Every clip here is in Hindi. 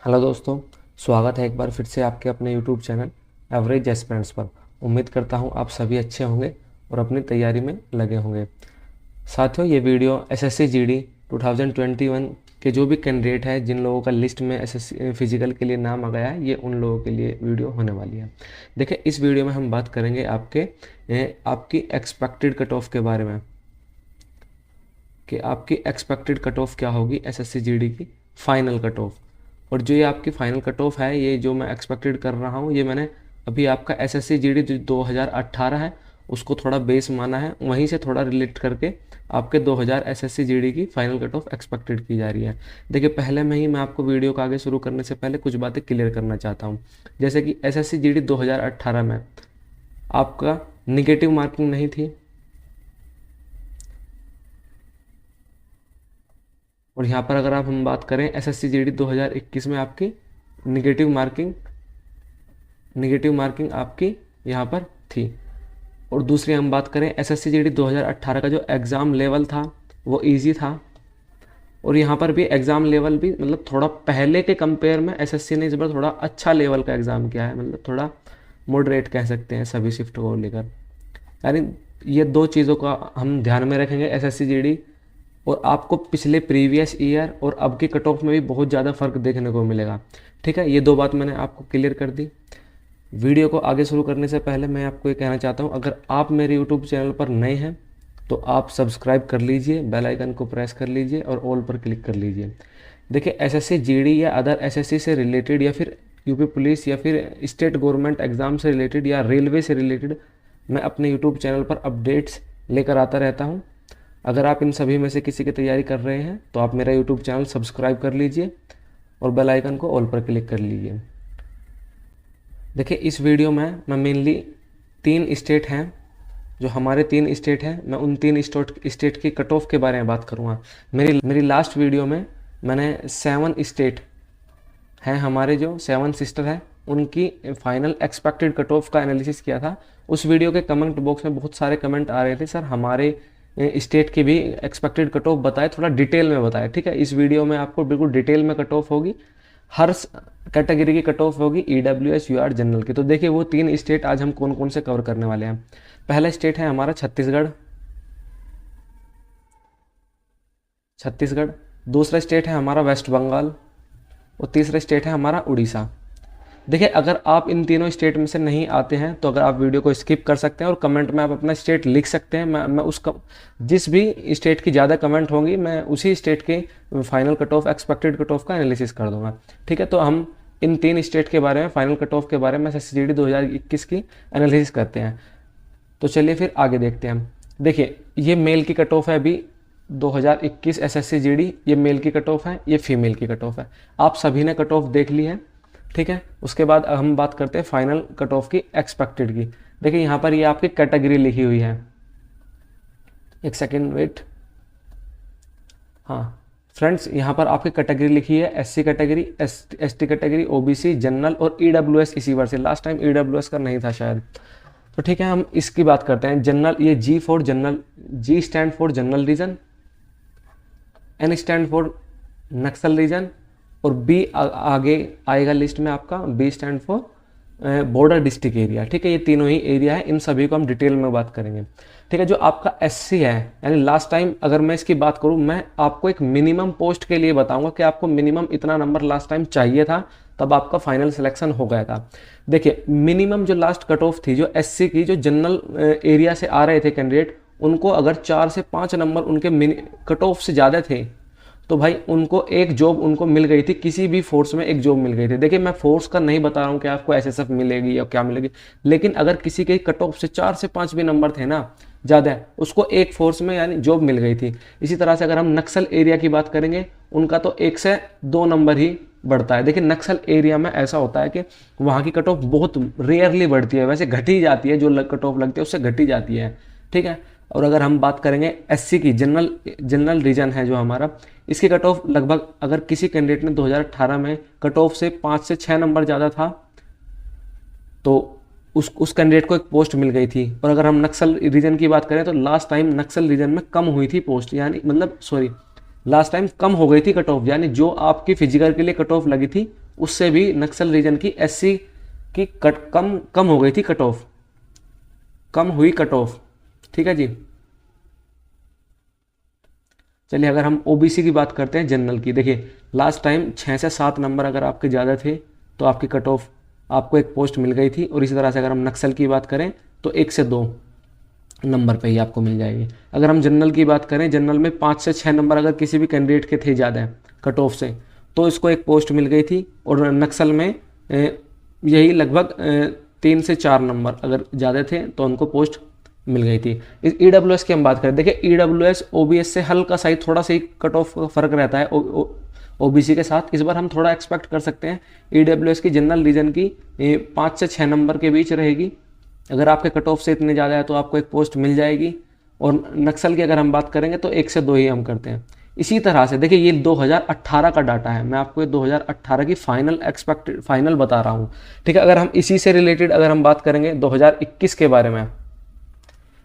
हेलो दोस्तों, स्वागत है एक बार फिर से आपके अपने यूट्यूब चैनल एवरेज एस्पिरेंट्स पर। उम्मीद करता हूं आप सभी अच्छे होंगे और अपनी तैयारी में लगे होंगे। साथियों, ये वीडियो एसएससी जीडी 2021 के जो भी कैंडिडेट है, जिन लोगों का लिस्ट में एसएससी फिजिकल के लिए नाम आ गया है, ये उन लोगों के लिए वीडियो होने वाली है। देखिए, इस वीडियो में हम बात करेंगे आपकी एक्सपेक्टेड कट ऑफ के बारे में कि आपकी एक्सपेक्टेड कट ऑफ क्या होगी एसएससी जीडी की फाइनल कट ऑफ। और जो ये आपकी फाइनल कट ऑफ है, ये जो मैं एक्सपेक्टेड कर रहा हूँ, ये मैंने अभी आपका एसएससी जीडी जो 2018 है उसको थोड़ा बेस माना है, वहीं से थोड़ा रिलेट करके आपके 2000 एसएससी जीडी की फाइनल कट ऑफ एक्सपेक्टेड की जा रही है। देखिए, पहले में ही मैं आपको वीडियो को आगे शुरू करने से पहले कुछ बातें क्लियर करना चाहता हूँ। जैसे कि एसएससी जीडी 2018 में आपका निगेटिव मार्किंग नहीं थी, और यहाँ पर अगर हम बात करें एसएससी जीडी 2021 में आपकी निगेटिव मार्किंग आपकी यहाँ पर थी। और दूसरी हम बात करें एसएससी जीडी 2018 का जो एग्ज़ाम लेवल था वो इजी था, और यहाँ पर भी एग्ज़ाम लेवल भी मतलब थोड़ा पहले के कंपेयर में एसएससी ने इस बार थोड़ा अच्छा लेवल का एग्ज़ाम किया है, मतलब थोड़ा मॉडरेट कह सकते हैं सभी शिफ्ट को लेकर। यानी ये दो चीज़ों का हम ध्यान में रखेंगे एसएससी जीडी, और आपको पिछले प्रीवियस ईयर और अब की कट ऑफ में भी बहुत ज़्यादा फ़र्क देखने को मिलेगा। ठीक है, ये दो बात मैंने आपको क्लियर कर दी। वीडियो को आगे शुरू करने से पहले मैं आपको ये कहना चाहता हूँ, अगर आप मेरे यूट्यूब चैनल पर नए हैं तो आप सब्सक्राइब कर लीजिए, बेल आइकन को प्रेस कर लीजिए और ऑल पर क्लिक कर लीजिए। देखिए, एसएससी जीडी या अदर एसएससी से रिलेटेड या फिर यूपी पुलिस या फिर स्टेट गवर्नमेंट एग्ज़ाम से रिलेटेड या रेलवे से रिलेटेड मैं अपने यूट्यूब चैनल पर अपडेट्स लेकर आता रहता हूँ। अगर आप इन सभी में से किसी की तैयारी कर रहे हैं तो आप मेरा यूट्यूब चैनल सब्सक्राइब कर लीजिए और बेल आइकन को ऑल पर क्लिक कर लीजिए। देखिए, इस वीडियो में मैं मेनली 3 स्टेट हैं, जो हमारे 3 स्टेट हैं, मैं उन 3 स्टेट की कट ऑफ के बारे में बात करूँगा। मेरी लास्ट वीडियो में मैंने 7 स्टेट हैं हमारे, जो 7 सिस्टर है, उनकी फाइनल एक्सपेक्टेड कट ऑफ का एनालिसिस किया था। उस वीडियो के कमेंट बॉक्स में बहुत सारे कमेंट आ रहे थे, सर हमारे स्टेट की भी एक्सपेक्टेड कट ऑफ बताए, थोड़ा डिटेल में बताए। ठीक है, इस वीडियो में आपको बिल्कुल डिटेल में कट ऑफ होगी, हर कैटेगरी की कट ऑफ होगी, ईडब्ल्यूएस यूआर जनरल की। तो देखिए, वो 3 स्टेट आज हम कौन कौन से कवर करने वाले हैं। पहला स्टेट है हमारा छत्तीसगढ़। दूसरा स्टेट है हमारा वेस्ट बंगाल, और तीसरा स्टेट है हमारा उड़ीसा। देखिए, अगर आप इन तीनों स्टेट में से नहीं आते हैं तो अगर आप वीडियो को स्किप कर सकते हैं और कमेंट में आप अपना स्टेट लिख सकते हैं। मैं जिस भी स्टेट की ज़्यादा कमेंट होंगी, मैं उसी स्टेट के final cut off expected cut off का एनालिसिस कर दूंगा। ठीक है, तो हम इन 3 स्टेट के बारे में फाइनल कट ऑफ के बारे में एसएससी जीडी 2021 की एनालिसिस करते हैं। तो चलिए फिर आगे देखते हैं। देखिए, ये मेल की कट ऑफ है अभी 2021 एसएससी जीडी, ये मेल की कट ऑफ है, ये फीमेल की कट ऑफ है। आप सभी ने कट ऑफ देख ली है। ठीक है, उसके बाद हम बात करते हैं फाइनल कट ऑफ की एक्सपेक्टेड की। देखिए, यहाँ पर ये आपकी कैटेगरी लिखी हुई है, एक सेकेंड वेट। हाँ फ्रेंड्स, यहाँ पर आपकी कैटेगरी लिखी है, SC category, ST category, OBC, general और ईडब्ल्यूएस। इसी बार से लास्ट टाइम ईडब्ल्यूएस का नहीं था शायद। तो ठीक है, हम इसकी बात करते हैं। जनरल, ये G for general, G stand for general region, N stand for Naxal region, और बी आगे आएगा लिस्ट में आपका, B stand for border district area. ठीक है, ये तीनों ही एरिया है, इन सभी को हम डिटेल में बात करेंगे। ठीक है, जो आपका एससी है, यानी लास्ट टाइम अगर मैं इसकी बात करूं, मैं आपको एक मिनिमम पोस्ट के लिए बताऊंगा कि आपको मिनिमम इतना नंबर लास्ट टाइम चाहिए था, तब आपका फाइनल सिलेक्शन हो गया था। देखिए, मिनिमम जो लास्ट कट ऑफ थी, जो एससी की, जो जनरल एरिया से आ रहे थे कैंडिडेट, उनको अगर 4 से 5 नंबर उनके कट ऑफ से ज़्यादा थे तो भाई उनको एक जॉब उनको मिल गई थी, किसी भी फोर्स में एक जॉब मिल गई थी। देखिए, मैं फोर्स का नहीं बता रहा हूँ कि आपको एसएसएफ मिलेगी या क्या मिलेगी, लेकिन अगर किसी के कट ऑफ से 4 से 5 भी नंबर थे ना ज़्यादा, उसको एक फोर्स में यानी जॉब मिल गई थी। इसी तरह से अगर हम नक्सल एरिया की बात करेंगे, उनका तो 1 से 2 नंबर ही बढ़ता है। देखिए, नक्सल एरिया में ऐसा होता है कि वहाँ की कट ऑफ बहुत रेयरली बढ़ती है, वैसे घटी जाती है, जो कट ऑफ लगती है उससे घटी जाती है। ठीक है, और अगर हम बात करेंगे एससी की, जनरल रीजन है जो हमारा, इसकी कट ऑफ लगभग, अगर किसी कैंडिडेट ने 2018 में कट ऑफ से 5 से 6 नंबर ज़्यादा था तो उस कैंडिडेट को एक पोस्ट मिल गई थी। और अगर हम नक्सल रीजन की बात करें तो लास्ट टाइम नक्सल रीजन में कम हुई थी पोस्ट, यानी मतलब लास्ट टाइम कम हो गई थी कट ऑफ, यानी जो आपकी फिजिकल के लिए कट ऑफ लगी थी उससे भी नक्सल रीजन की एससी की कम हो गई थी कट ऑफ, कम हुई कट ऑफ। ठीक है जी। चलिए अगर हम ओबीसी की बात करते हैं जनरल की, देखिए लास्ट टाइम 6 से 7 नंबर अगर आपके ज़्यादा थे तो आपकी कट ऑफ, आपको एक पोस्ट मिल गई थी। और इसी तरह से अगर हम नक्सल की बात करें तो 1 से 2 नंबर पे ही आपको मिल जाएगी। अगर हम जनरल की बात करें, जनरल में 5 से 6 नंबर अगर किसी भी कैंडिडेट के थे ज़्यादा कट ऑफ से तो इसको एक पोस्ट मिल गई थी। और नक्सल में यही लगभग 3 से 4 नंबर अगर ज़्यादा थे तो उनको पोस्ट मिल गई थी। इस ईडब्ल्यूएस की हम बात करें, देखिए ईडब्ल्यूएस ओबीएस से हल्का सा ही थोड़ा सा ही कट ऑफ का फर्क रहता है ओबीसी के साथ। इस बार हम थोड़ा एक्सपेक्ट कर सकते हैं ईडब्ल्यूएस की जनरल रीजन की 5 से 6 नंबर के बीच रहेगी। अगर आपके कट ऑफ से इतने ज़्यादा है तो आपको एक पोस्ट मिल जाएगी। और नक्सल की अगर हम बात करेंगे तो 1 से 2 ही हम करते हैं। इसी तरह से देखिए ये 2018 का डाटा है, मैं आपको ये 2018 की फाइनल बता रहा हूँ। ठीक है, अगर हम इसी से रिलेटेड अगर हम बात करेंगे 2021 के बारे में,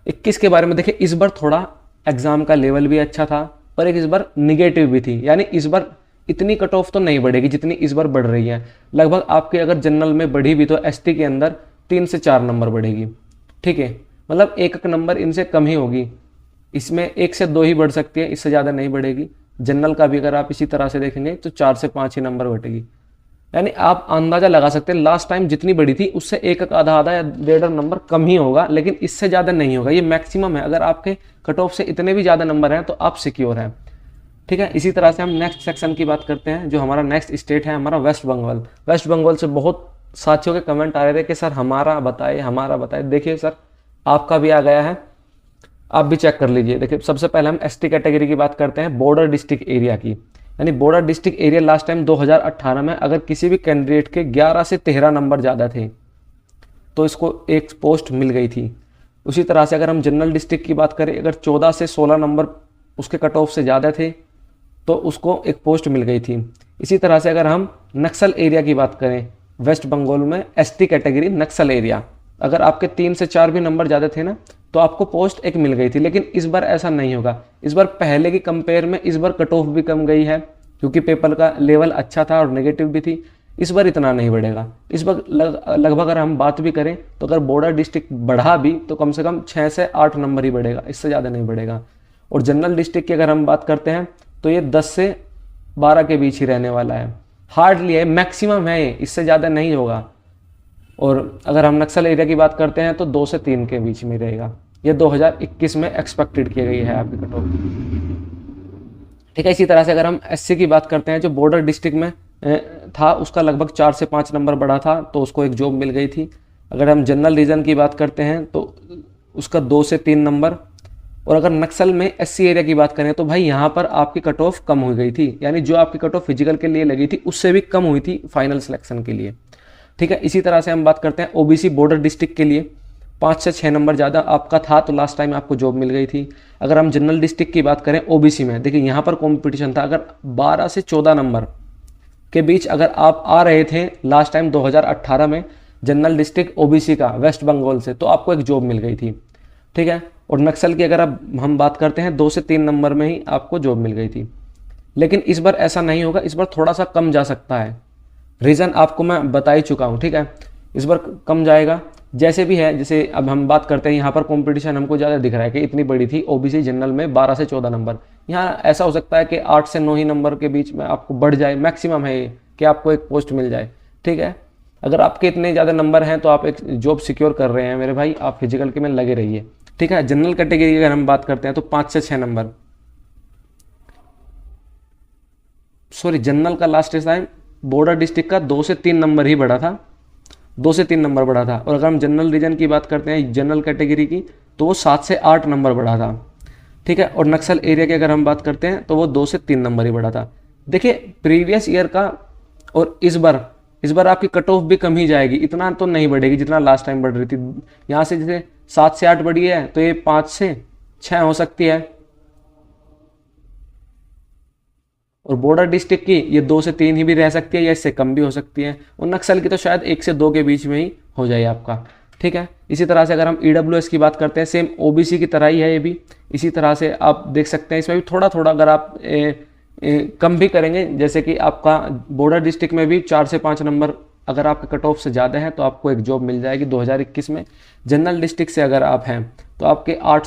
21 के बारे में, देखिए इस बार थोड़ा एग्जाम का लेवल भी अच्छा था पर एक इस बार निगेटिव भी थी। यानी इस बार इतनी कट ऑफ तो नहीं बढ़ेगी जितनी इस बार बढ़ रही है। लगभग आपके अगर जनरल में बढ़ी भी तो एसटी के अंदर 3 से 4 नंबर बढ़ेगी। ठीक है, मतलब एक नंबर इनसे कम ही होगी। इसमें 1 से 2 ही बढ़ सकती है, इससे ज़्यादा नहीं बढ़ेगी। जनरल का भी अगर आप इसी तरह से देखेंगे तो 4 से 5 ही नंबर बढ़ेगी। यानी आप अंदाज़ा लगा सकते हैं लास्ट टाइम जितनी बड़ी थी उससे एक आधा या 1.5 नंबर कम ही होगा, लेकिन इससे ज़्यादा नहीं होगा। ये मैक्सिमम है। अगर आपके कट ऑफ से इतने भी ज़्यादा नंबर हैं तो आप सिक्योर हैं। ठीक है, इसी तरह से हम नेक्स्ट सेक्शन की बात करते हैं। जो हमारा नेक्स्ट स्टेट है हमारा वेस्ट बंगाल। वेस्ट बंगाल से बहुत साथियों के कमेंट आ रहे थे कि सर हमारा बताए, हमारा बताए। देखिए सर आपका भी आ गया है, आप भी चेक कर लीजिए। देखिए सबसे पहले हम एसटी कैटेगरी की बात करते हैं, बॉर्डर डिस्ट्रिक्ट एरिया की। यानी border district area last time 2018 में अगर किसी भी कैंडिडेट के 11 से 13 नंबर ज़्यादा थे तो इसको एक पोस्ट मिल गई थी। उसी तरह से अगर हम जनरल डिस्ट्रिक्ट की बात करें, अगर 14 से 16 नंबर उसके कट ऑफ से ज़्यादा थे तो उसको एक पोस्ट मिल गई थी। इसी तरह से अगर हम नक्सल एरिया की बात करें, वेस्ट बंगाल में एसटी कैटेगरी नक्सल एरिया, अगर आपके 3 से 4 भी नंबर ज़्यादा थे ना तो आपको पोस्ट एक मिल गई थी। लेकिन इस बार ऐसा नहीं होगा। इस बार पहले की कंपेयर में इस बार कट ऑफ भी कम गई है क्योंकि पेपर का लेवल अच्छा था और नेगेटिव भी थी। इस बार इतना नहीं बढ़ेगा। इस बार लगभग अगर हम बात भी करें तो अगर बॉर्डर डिस्ट्रिक्ट बढ़ा भी तो कम से कम 6 से 8 नंबर ही बढ़ेगा, इससे ज़्यादा नहीं बढ़ेगा। और जनरल डिस्ट्रिक्ट की अगर हम बात करते हैं तो ये 10 से 12 के बीच ही रहने वाला है। हार्डली है, मैक्सिमम है ये, इससे ज़्यादा नहीं होगा। और अगर हम नक्सल एरिया की बात करते हैं तो 2 से 3 के बीच में रहेगा। ये 2021 में एक्सपेक्टेड की गई है आपकी कट ऑफ। ठीक है, इसी तरह से अगर हम एससी की बात करते हैं, जो बॉर्डर डिस्ट्रिक्ट में था उसका लगभग 4 से 5 नंबर बढ़ा था तो उसको एक जॉब मिल गई थी। अगर हम जनरल रीजन की बात करते हैं तो उसका 2 से 3 नंबर। और अगर नक्सल में एससी एरिया की बात करें तो भाई यहाँ पर आपकी कट ऑफ कम हो गई थी। यानी जो आपकी कट ऑफ फिजिकल के लिए लगी थी उससे भी कम हुई थी फाइनल सिलेक्शन के लिए। ठीक है, इसी तरह से हम बात करते हैं ओबीसी बॉर्डर डिस्ट्रिक्ट के लिए 5 से 6 नंबर ज़्यादा आपका था तो लास्ट टाइम आपको जॉब मिल गई थी। अगर हम जनरल डिस्ट्रिक्ट की बात करें ओबीसी में, देखिए यहाँ पर कंपटीशन था। अगर 12 से 14 नंबर के बीच अगर आप आ रहे थे लास्ट टाइम 2018 में जनरल डिस्ट्रिक्ट ओबीसी का वेस्ट बंगाल से तो आपको एक जॉब मिल गई थी। ठीक है, और नक्सल की अगर अब हम बात करते हैं 2 से 3 नंबर में ही आपको जॉब मिल गई थी। लेकिन इस बार ऐसा नहीं होगा, इस बार थोड़ा सा कम जा सकता है। रीज़न आपको मैं बता ही चुका हूँ। ठीक है, इस बार कम जाएगा जैसे भी है। जैसे अब हम बात करते हैं यहाँ पर कंपटीशन हमको ज़्यादा दिख रहा है कि इतनी बड़ी थी ओबीसी जनरल में 12 से 14 नंबर। यहाँ ऐसा हो सकता है कि 8 से 9 ही नंबर के बीच में आपको बढ़ जाए, मैक्सिमम है ये कि आपको एक पोस्ट मिल जाए। ठीक है, अगर आपके इतने ज़्यादा नंबर हैं तो आप एक जॉब सिक्योर कर रहे हैं मेरे भाई, आप फिजिकल के में लगे रहिए। ठीक है, जनरल कैटेगरी की अगर हम बात करते हैं तो 5 से 6 नंबर, सॉरी जनरल का लास्ट टाइम बॉर्डर डिस्ट्रिक्ट का 2 से 3 नंबर ही बढ़ा था, 2 से 3 नंबर बढ़ा था। और अगर हम जनरल रीजन की बात करते हैं जनरल कैटेगरी की तो वो 7 से 8 नंबर बढ़ा था। ठीक है, और नक्सल एरिया की अगर हम बात करते हैं तो वो 2 से 3 नंबर ही बढ़ा था। देखिए प्रीवियस ईयर का और इस बार आपकी कट ऑफ भी कम ही जाएगी, इतना तो नहीं बढ़ेगी जितना लास्ट टाइम बढ़ रही थी। यहाँ से जैसे 7 से 8 बढ़ी है तो ये 5 से 6 हो सकती है। और बॉर्डर डिस्ट्रिक्ट की ये 2 से 3 ही भी रह सकती है या इससे कम भी हो सकती है। और नक्सल की तो शायद 1 से 2 के बीच में ही हो जाए आपका। ठीक है, इसी तरह से अगर हम ईडब्ल्यूएस की बात करते हैं सेम ओबीसी की तरह ही है ये भी। इसी तरह से आप देख सकते हैं इसमें भी थोड़ा थोड़ा अगर आप कम भी करेंगे, जैसे कि आपका बॉर्डर डिस्ट्रिक्ट में भी 4 से 5 नंबर अगर आपके कट ऑफ से ज़्यादा है तो आपको एक जॉब मिल जाएगी 2021 में। जनरल डिस्ट्रिक्ट से अगर आप हैं तो आपके 8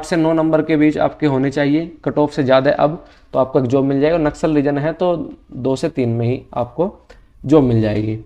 से 9 नंबर के बीच आपके होने चाहिए, कट ऑफ से ज़्यादा है अब तो आपको एक जॉब मिल जाएगा। नक्सल रीजन है तो 2 से 3 में ही आपको जॉब मिल जाएगी।